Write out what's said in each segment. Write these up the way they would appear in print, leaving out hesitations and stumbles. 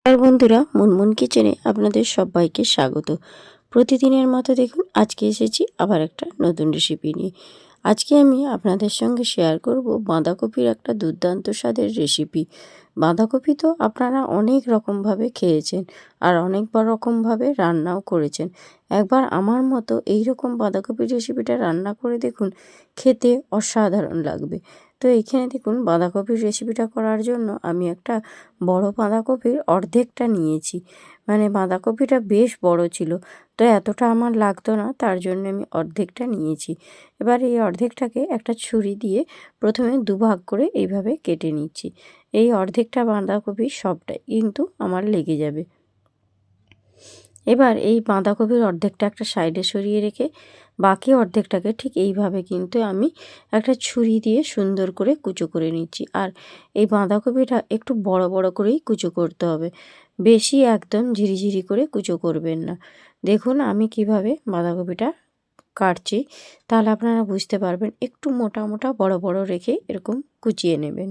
আর বন্ধুরা, মুনমুন কিচেনে আপনাদের সবাইকে স্বাগত। প্রতিদিনের মতো দেখুন আজকে এসেছি আবার একটা নতুন রেসিপি নিয়ে। আজকে আমি আপনাদের সঙ্গে শেয়ার করব বাঁধাকপির একটা দুর্দান্ত স্বাদের রেসিপি। বাঁধাকপি তো আপনারা অনেক রকমভাবে খেয়েছেন আর অনেক রকমভাবে রান্নাও করেছেন। একবার আমার মতো এই রকম বাঁধাকপির রেসিপিটা রান্না করে দেখুন, খেতে অসাধারণ লাগবে। তো এখানে দেখুন বাঁধাকপির রেসিপিটা করার জন্য আমি একটা বড় বাঁধাকপির অর্ধেকটা নিয়েছি। মানে বাঁধাকপিটা বেশ বড় ছিল, তো এতটা আমার লাগতো না, তার জন্য আমি অর্ধেকটা নিয়েছি। এবার এই অর্ধেকটাকে একটা ছুরি দিয়ে প্রথমে দুভাগ করে এইভাবে কেটে নিচ্ছি। এই অর্ধেকটা বাঁধাকপি সবটাই কিন্তু আমার লেগে যাবে। এবার এই বাঁধাকপির অর্ধেকটা একটা সাইডে সরিয়ে রেখে বাকি অর্ধেকটাকে ঠিক এইভাবে কিন্তু আমি একটা ছুরি দিয়ে সুন্দর করে কুচো করে নিচ্ছি। আর এই বাঁধাকপিটা একটু বড় বড় করেই কুচো করতে হবে, বেশি একদম ঝিরিঝিরি করে কুচো করবেন না। দেখুন আমি কিভাবে বাঁধাকপিটা কাটছি, তাহলে আপনারা বুঝতে পারবেন। একটু মোটা মোটা বড় বড় রেখে এরকম কুচিয়ে নেবেন।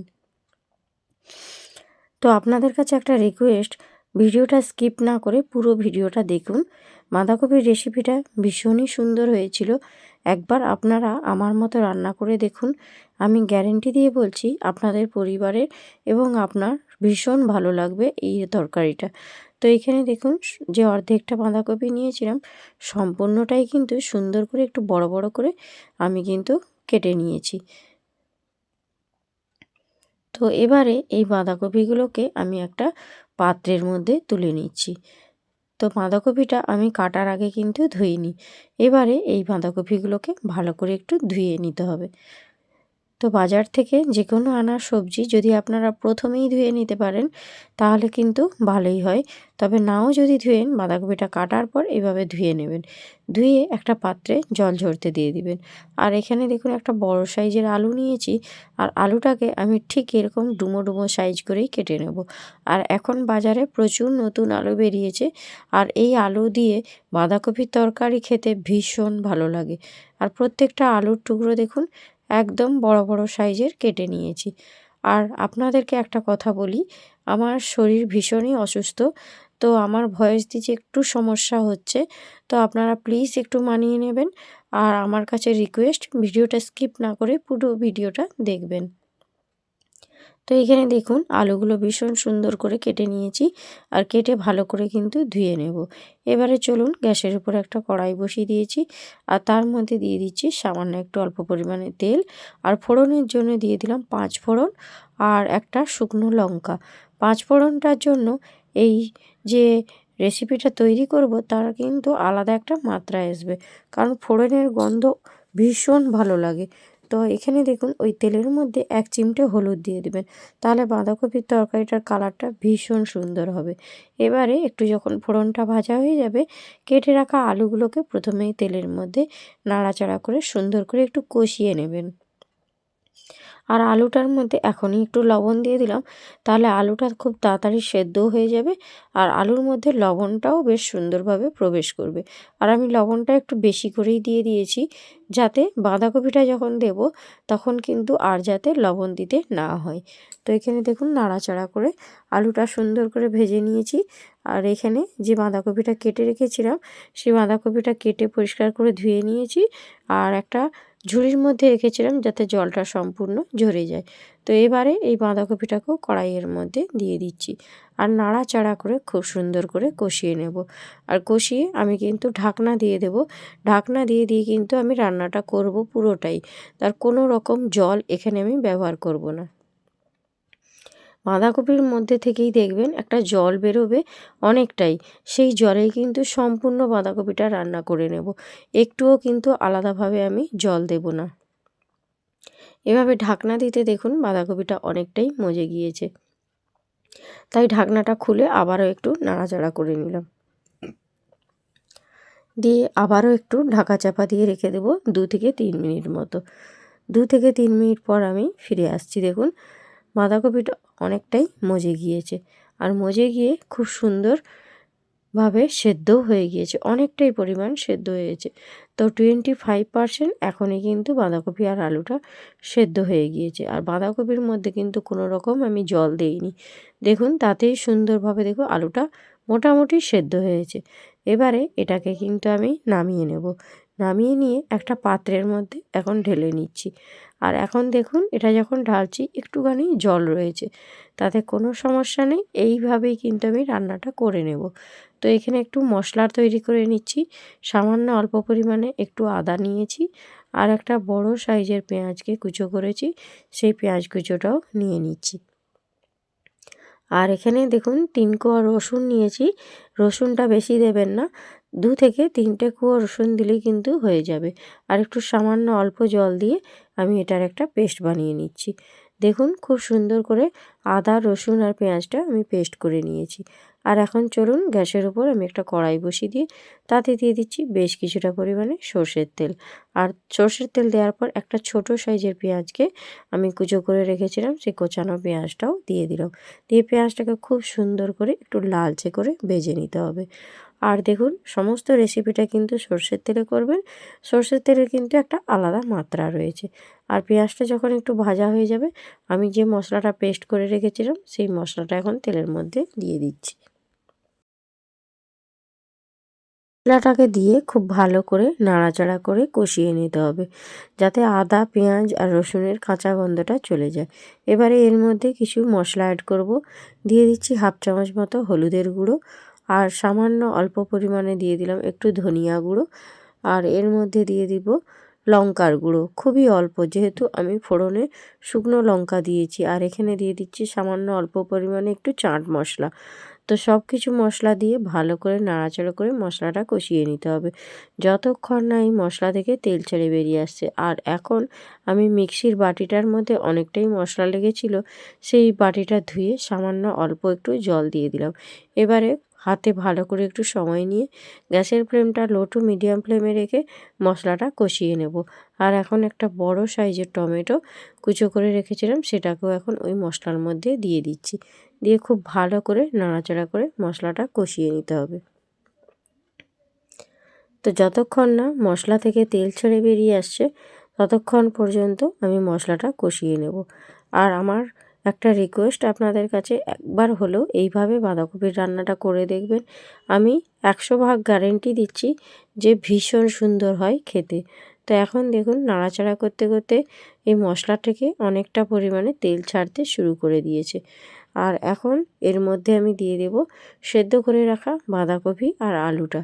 তো আপনাদের কাছে একটা রিকোয়েস্ট, ভিডিওটা স্কিপ না করে পুরো ভিডিওটা দেখুন। বাঁধাকপির রেসিপিটা ভীষণই সুন্দর হয়েছিল। একবার আপনারা আমার মতো রান্না করে দেখুন, আমি গ্যারেন্টি দিয়ে বলছি আপনাদের পরিবারের এবং আপনার ভীষণ ভালো লাগবে এই তরকারিটা। তো এখানে দেখুন যে অর্ধেকটা বাঁধাকপি নিয়েছিলাম, সম্পূর্ণটাই কিন্তু সুন্দর করে একটু বড় বড় করে আমি কিন্তু কেটে নিয়েছি। তো এবারে এই বাঁধাকপিগুলোকে আমি একটা পাত্রের মধ্যে তুলে নিচ্ছি। তো বাঁধাকপিটা আমি কাটার আগে কিন্তু ধুইনি। এবারে এই বাঁধাকপিগুলোকে ভালো করে একটু ধুয়ে নিতে হবে। তো বাজার থেকে যে কোনো আনা সবজি যদি আপনারা প্রথমেই ধুয়ে নিতে পারেন তাহলে কিন্তু ভালোই হয়। তবে নাও যদি ধুয়েন, বাঁধাকপিটা কাটার পর এভাবে ধুয়ে নেবেন। ধুয়ে একটা পাত্রে জল ঝরতে দিয়ে দিবেন। আর এখানে দেখুন একটা বড় সাইজের আলু নিয়েছি, আর আলুটাকে আমি ঠিক এরকম ডুমো ডুমো সাইজ করেই কেটে নেব। আর এখন বাজারে প্রচুর নতুন আলু বেরিয়েছে, আর এই আলু দিয়ে বাঁধাকপির তরকারি খেতে ভীষণ ভালো লাগে। আর প্রত্যেকটা আলুর টুকরো দেখুন একদম বড় বড় সাইজের কেটে নিয়েছি। আর আপনাদেরকে একটা কথা বলি, আমার শরীর ভীষণই অসুস্থ, তো আমার ভয়েস দিতে একটু সমস্যা হচ্ছে, তো আপনারা প্লিজ একটু মানিয়ে নেবেন। আর আমার কাছে রিকোয়েস্ট, ভিডিওটা স্কিপ না করে পুরো ভিডিওটা দেখবেন। তো এখানে দেখুন আলুগুলো ভীষণ সুন্দর করে কেটে নিয়েছি, আর কেটে ভালো করে কিন্তু ধুয়ে নেব। এবারে চলুন গ্যাসের উপর একটা কড়াই বসিয়ে দিয়েছি, আর তার মধ্যে দিয়ে দিচ্ছি সামান্য একটু অল্প পরিমাণে তেল। আর ফোড়নের জন্য দিয়ে দিলাম 5 ফোড়ন আর একটা শুকনো লঙ্কা। 5 ফোড়নটার জন্য এই যে রেসিপিটা তৈরি করব তার কিন্তু আলাদা একটা মাত্রা আসবে, কারণ ফোড়নের গন্ধ ভীষণ ভালো লাগে। তো এখানে দেখুন ওই তেলের মধ্যে 1 চিমটে হলুদ দিয়ে দিবেন, তাহলে বাঁধাকপির তরকারিটার কালারটা ভীষণ সুন্দর হবে। এবারে একটু যখন ফোড়নটা ভাজা হয়ে যাবে, কেটে রাখা আলুগুলোকে প্রথমেই তেলের মধ্যে নাড়াচাড়া করে সুন্দর করে একটু কষিয়ে নেবেন। আর আলুটার মধ্যে এখনই একটু লবণ দিয়ে দিলাম, তাহলে আলুটা খুব তাড়াতাড়ি সেদ্ধও হয়ে যাবে, আর আলুর মধ্যে লবণটাও বেশ সুন্দরভাবে প্রবেশ করবে। আর আমি লবণটা একটু বেশি করেই দিয়ে দিয়েছি, যাতে বাঁধাকপিটা যখন দেব তখন কিন্তু আর যাতে লবণ দিতে না হয়। তো এখানে দেখুন নাড়াচাড়া করে আলুটা সুন্দর করে ভেজে নিয়েছি। আর এখানে যে বাঁধাকপিটা কেটে রেখেছিলাম, সেই বাঁধাকপিটা কেটে পরিষ্কার করে ধুয়ে নিয়েছি, আর একটা ঝুড়ির মধ্যে রেখেছিলাম যাতে জলটা সম্পূর্ণ ঝরে যায়। তো এবারে এই বাঁধাকপিটাকেও কড়াইয়ের মধ্যে দিয়ে দিচ্ছি, আর নাড়াচাড়া করে খুব সুন্দর করে কষিয়ে নেব। আর কষিয়ে আমি কিন্তু ঢাকনা দিয়ে দেব। ঢাকনা দিয়ে কিন্তু আমি রান্নাটা করব পুরোটাই, তার কোনো রকম জল এখানে আমি ব্যবহার করব না। বাঁধাকপির মধ্যে থেকেই দেখবেন একটা জল বেরোবে অনেকটাই, সেই জলেই কিন্তু সম্পূর্ণ বাঁধাকপিটা রান্না করে নেব। একটুও কিন্তু আলাদাভাবে আমি জল দেব না। এভাবে ঢাকনা দিতে দেখুন বাঁধাকপিটা অনেকটাই মজে গিয়েছে, তাই ঢাকনাটা খুলে আবারও একটু নাড়াচাড়া করে নিলাম। দিয়ে আবারও একটু ঢাকা চাপা দিয়ে রেখে দেবো 2 থেকে 3 মিনিট মতো। 2 থেকে 3 মিনিট পর আমি ফিরে আসছি। দেখুন বাঁধাকপিটা অনেকটাই মজে গিয়েছে, আর মজে গিয়ে খুব সুন্দরভাবে সেদ্ধও হয়ে গিয়েছে, অনেকটাই পরিমাণ সেদ্ধ হয়েছে। তো 25% এখনই কিন্তু বাঁধাকপি আর আলুটা সেদ্ধ হয়ে গিয়েছে। আর বাঁধাকপির মধ্যে কিন্তু কোনো রকম আমি জল দেইনি। দেখুন তাতেই সুন্দরভাবে দেখো আলুটা মোটামুটি সেদ্ধ হয়েছে। এবারে এটাকে কিন্তু আমি নামিয়ে নেব। নামিয়ে নিয়ে একটা পাত্রের মধ্যে এখন ঢেলে নিচ্ছি। আর এখন দেখুন এটা যখন ঢালছি একটুখানি জল রয়েছে, তাতে কোনো সমস্যা নেই। এইভাবেই কিন্তু আমি রান্নাটা করে নেব। তো এখানে একটু মশলা তৈরি করে নিচ্ছি। সামান্য অল্প পরিমাণে একটু আদা নিয়েছি, আর একটা বড় সাইজের পেঁয়াজকে কুচো করেছি, সেই পেঁয়াজ কুচোটাও নিয়ে নিচ্ছি। আর এখানে দেখুন 3 কোয়া রসুন নিয়েছি। রসুনটা বেশি দেবেন না, 2 থেকে 3টে কোয়া রসুন দিলেই কিন্তু হয়ে যাবে। আর একটু সামান্য অল্প জল দিয়ে আমি এটার একটা পেস্ট বানিয়ে নিচ্ছি। দেখুন খুব সুন্দর করে আদা, রসুন আর পেঁয়াজটা আমি পেস্ট করে নিয়েছি। আর এখন চলুন গ্যাসের উপর আমি একটা কড়াই বসিয়ে দিয়ে তাতে দিয়ে দিচ্ছি বেশ কিছুটা পরিমাণে সর্ষের তেল। আর সর্ষের তেল দেওয়ার পর একটা ছোট সাইজের পেঁয়াজকে আমি কুচো করে রেখেছিলাম, সেই কোচানো পেঁয়াজটাও দিয়ে দিলাম। দিয়ে পেঁয়াজটাকে খুব সুন্দর করে একটু লালচে করে ভেজে নিতে হবে। আর দেখুন সমস্ত রেসিপিটা কিন্তু সর্ষের তেলে করবেন। সর্ষের তেলের কিন্তু একটা আলাদা মাত্রা রয়েছে। আর পেঁয়াজটা যখন একটু ভাজা হয়ে যাবে, আমি যে মশলাটা পেস্ট করে রেখেছিলাম সেই মশলাটা এখন তেলের মধ্যে দিয়ে দিচ্ছি। মশলাটাকে দিয়ে খুব ভালো করে নাড়াচাড়া করে কষিয়ে নিতে হবে, যাতে আদা, পেঁয়াজ আর রসুনের কাঁচা গন্ধটা চলে যায়। এবারে এর মধ্যে কিছু মশলা অ্যাড করব। দিয়ে দিচ্ছি 1/2 চামচ মতো হলুদের গুঁড়ো, আর সামান্য অল্প পরিমাণে দিয়ে দিলাম একটু ধনিয়া গুঁড়ো, আর এর মধ্যে দিয়ে দিব লঙ্কার গুঁড়ো, খুবই অল্প, যেহেতু আমি ফোড়নে শুকনো লঙ্কা দিয়েছি। আর এখানে দিয়ে দিচ্ছি সামান্য অল্প পরিমাণে একটু চাট মশলা। তো সব কিছু মশলা দিয়ে ভালো করে নাড়াচাড়া করে মশলাটা কষিয়ে নিতে হবে, যতক্ষণ না এই মশলা থেকে তেল ছেড়ে বেরিয়ে আসছে। আর এখন আমি মিক্সির বাটিটার মধ্যে অনেকটাই মশলা লেগেছিল, সেই বাটিটা ধুয়ে সামান্য অল্প একটু জল দিয়ে দিলাম। এবারে হাতে ভালো করে একটু সময় নিয়ে গ্যাসের ফ্লেমটা লো টু মিডিয়াম ফ্লেমে রেখে মশলাটা কষিয়ে নেব। আর এখন একটা বড় সাইজের টমেটো কুচো করে রেখেছিলাম, সেটাকেও এখন ওই মশলার মধ্যে দিয়ে দিচ্ছি। দিয়ে খুব ভালো করে নাড়াচাড়া করে মশলাটা কষিয়ে নিতে হবে। তো যতক্ষণ না মশলা থেকে তেল ছেড়ে বেরিয়ে আসছে ততক্ষণ পর্যন্ত আমি মশলাটা কষিয়ে নেব। আর আমার একটা রিকোয়েস্ট আপনাদের কাছে, একবার হলেও এইভাবে বাঁধাকপির রান্নাটা করে দেখবেন। আমি 100% গ্যারেন্টি দিচ্ছি যে ভীষণ সুন্দর হয় খেতে। তো এখন দেখুন নাড়াচাড়া করতে করতে এই মশলা থেকে অনেকটা পরিমাণে তেল ছাড়তে শুরু করে দিয়েছে। আর এখন এর মধ্যে আমি দিয়ে দেব সেদ্ধ করে রাখা বাঁধাকপি আর আলুটা।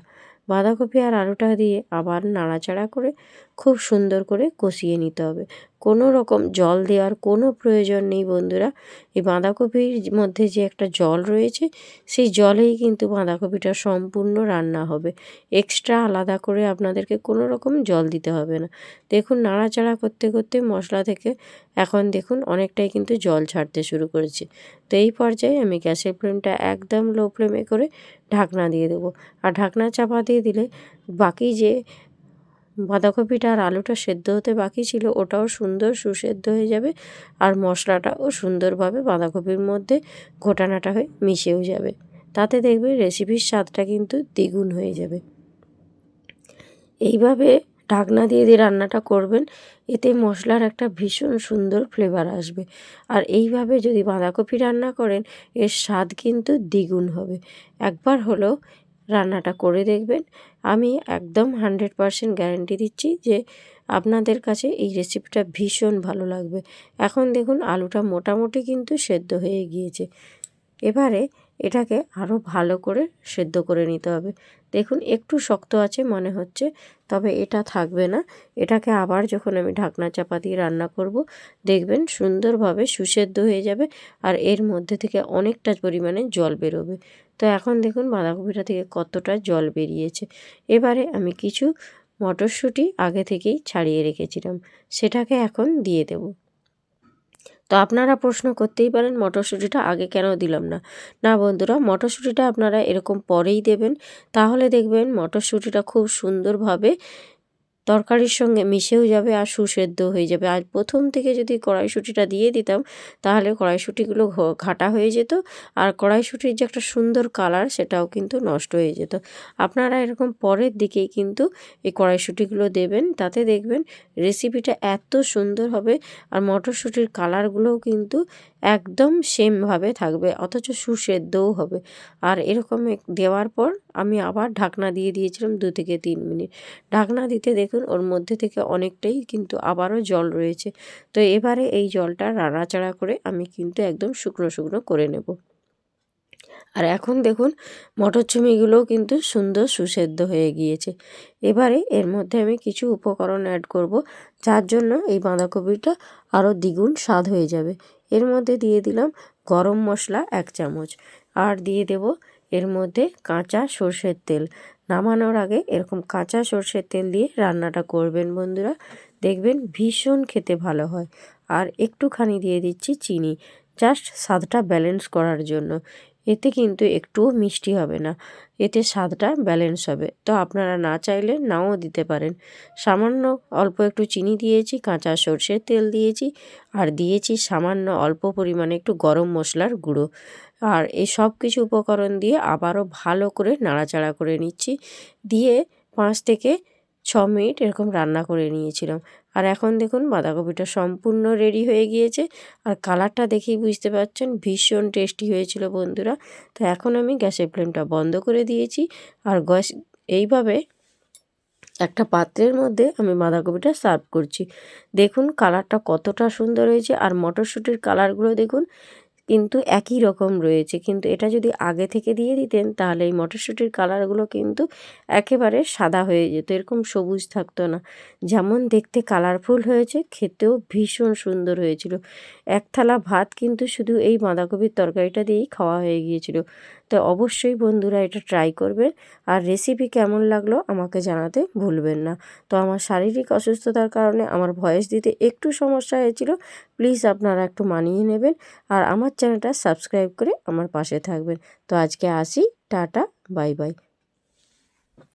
বাঁধাকপি আর আলুটা দিয়ে আবার নাড়াচাড়া করে খুব সুন্দর করে কষিয়ে নিতে হবে। কোনো রকম জল দেওয়ার কোনো প্রয়োজন নেই বন্ধুরা। এই বাঁধাকপির মধ্যে যে একটা জল রয়েছে, সেই জলেই কিন্তু বাঁধাকপিটা সম্পূর্ণ রান্না হবে। এক্সট্রা আলাদা করে আপনাদেরকে কোনো রকম জল দিতে হবে না। দেখুন নাড়াচাড়া করতে করতে মশলা থেকে এখন দেখুন অনেকটাই কিন্তু জল ছাড়তে শুরু করেছে। তো এই পর্যায়ে আমি গ্যাসের ফ্লেমটা একদম লো ফ্লেমে করে ঢাকনা দিয়ে দেবো। আর ঢাকনা চাপা দিয়ে দিলে বাকি যে বাঁধাকপিটা আর আলুটা সেদ্ধ হতে বাকি ছিল ওটাও সুন্দর সুসেদ্ধ হয়ে যাবে, আর মশলাটাও সুন্দরভাবে বাঁধাকপির মধ্যে ঘোটানাটা হয়ে মিশেও যাবে। তাতে দেখবে রেসিপির স্বাদটা কিন্তু দ্বিগুণ হয়ে যাবে। এইভাবে ঢাকনা দিয়ে দিয়ে রান্নাটা করবেন, এতে মশলার একটা ভীষণ সুন্দর ফ্লেভার আসবে। আর এইভাবে যদি বাঁধাকপি রান্না করেন এর স্বাদ কিন্তু দ্বিগুণ হবে। একবার হলেও রান্নাটা করে দেখবেন। আমি একদম 100% গ্যারান্টি দিচ্ছি যে আপনাদের কাছে এই রেসিপিটা ভীষণ ভালো লাগবে। এখন দেখুন আলুটা মোটামুটি কিন্তু সেদ্ধ হয়ে গিয়েছে। এবারে এটাকে আরও ভালো করে সেদ্ধ করে নিতে হবে। দেখুন একটু শক্ত আছে মনে হচ্ছে, তবে এটা থাকবে না। এটাকে আবার যখন আমি ঢাকনা চাপা দিয়ে রান্না করব, দেখবেন সুন্দরভাবে সুসেদ্ধ হয়ে যাবে, আর এর মধ্যে থেকে অনেকটা পরিমাণে জল বেরোবে। তো এখন দেখুন বাঁধাকপিটা থেকে কতটা জল বেরিয়েছে। এবারে আমি কিছু মটরশুঁটি আগে থেকেই ছাড়িয়ে রেখেছিলাম, সেটাকে এখন দিয়ে দেব। তো আপনারা প্রশ্ন করতেই পারেন মটরশুঁটিটা আগে কেন দিলাম না। না বন্ধুরা, মটরশুঁটিটা আপনারা এরকম পরেই দেবেন, তাহলে দেখবেন মটরশুঁটিটা খুব সুন্দরভাবে তরকারির সঙ্গে মিশেও যাবে আর সুসেদ্ধ হয়ে যাবে। আর প্রথম থেকে যদি কড়াইশুঁটিটা দিয়ে দিতাম তাহলে কড়াইশুঁটিগুলো ঘাটা হয়ে যেত আর কড়াইশুঁটির যে একটা সুন্দর কালার সেটাও কিন্তু নষ্ট হয়ে যেত। আপনারা এরকম পরের দিকেই কিন্তু এই কড়াইশুঁটিগুলো দেবেন, তাতে দেখবেন রেসিপিটা এত সুন্দর হবে আর মটরশুঁটির কালারগুলোও কিন্তু একদম সেমভাবে থাকবে, অথচ সুসেদ্ধও হবে। আর এরকম দেওয়ার পর আমি আবার ঢাকনা দিয়ে দিয়েছিলাম 2 থেকে 3 মিনিট। ঢাকনা দিতে দেখুন ওর মধ্যে থেকে অনেকটাই কিন্তু আবারও জল রয়েছে। তো এবারে এই জলটা নাড়াচাড়া করে আমি কিন্তু একদম শুকনো শুকনো করে নেব। আর এখন দেখুন মটরশুঁটিগুলোও কিন্তু সুন্দর সুসেদ্ধ হয়ে গিয়েছে। এবারে এর মধ্যে আমি কিছু উপকরণ অ্যাড করব, যার জন্য এই বাঁধাকপিটা আরও দ্বিগুণ স্বাদ হয়ে যাবে। এর মধ্যে দিয়ে দিলাম গরম মশলা 1 চামচ, আর দিয়ে দেব এর মধ্যে কাঁচা সর্ষের তেল। নামানোর আগে এরকম কাঁচা সর্ষের তেল দিয়ে রান্নাটা করবেন বন্ধুরা, দেখবেন ভীষণ খেতে ভালো হয়। আর একটুখানি দিয়ে দিচ্ছি চিনি, জাস্ট স্বাদটা ব্যালেন্স করার জন্য। এতে কিন্তু একটুও মিষ্টি হবে না, এতে স্বাদটা ব্যালেন্স হবে। তো আপনারা না চাইলে নাও দিতে পারেন। সামান্য অল্প একটু চিনি দিয়েছি, কাঁচা সর্ষের তেল দিয়েছি, আর দিয়েছি সামান্য অল্প পরিমাণে একটু গরম মশলার গুঁড়ো। আর এই সব কিছু উপকরণ দিয়ে আবারও ভালো করে নাড়াচাড়া করে নিচ্ছি। দিয়ে 5 থেকে 6 মিনিট এরকম রান্না করে নিয়েছিলাম। আর এখন দেখুন বাঁধাকপিটা সম্পূর্ণ রেডি হয়ে গিয়েছে। আর কালারটা দেখেই বুঝতে পারছেন ভীষণ টেস্টি হয়েছিল বন্ধুরা। তো এখন আমি গ্যাসের ফ্লেমটা বন্ধ করে দিয়েছি আর এইভাবে একটা পাত্রের মধ্যে আমি বাঁধাকপিটা সার্ভ করছি। দেখুন কালারটা কতটা সুন্দর হয়েছে আর মটরশুঁটির কালারগুলো দেখুন কিন্তু একই রকম রয়েছে, কিন্তু এটা যদি আগে থেকে দিয়ে দিতেন তাহলে এই মটরশুঁটির কালারগুলো কিন্তু একেবারে সাদা হয়ে যেত, এরকম সবুজ থাকতো না। যেমন দেখতে কালারফুল হয়েছে, খেতেও ভীষণ সুন্দর হয়েছিল। এক থালা ভাত কিন্তু শুধু এই বাঁধাকপির তরকারিটা দিয়েই খাওয়া হয়ে গিয়েছিল। তো অবশ্যই বন্ধুরা এটা ট্রাই করবেন আর রেসিপি কেমন লাগলো আমাকে জানাতে ভুলবেন না। তো আমার শারীরিক অসুস্থতার কারণে আমার ভয়েস দিতে একটু সমস্যা হয়েছিল, প্লিজ আপনারা একটু মানিয়ে নেবেন। আর আমার চ্যানেলটা সাবস্ক্রাইব করে আমার পাশে থাকবেন। তো আজকে আসি, টাটা, বাই বাই।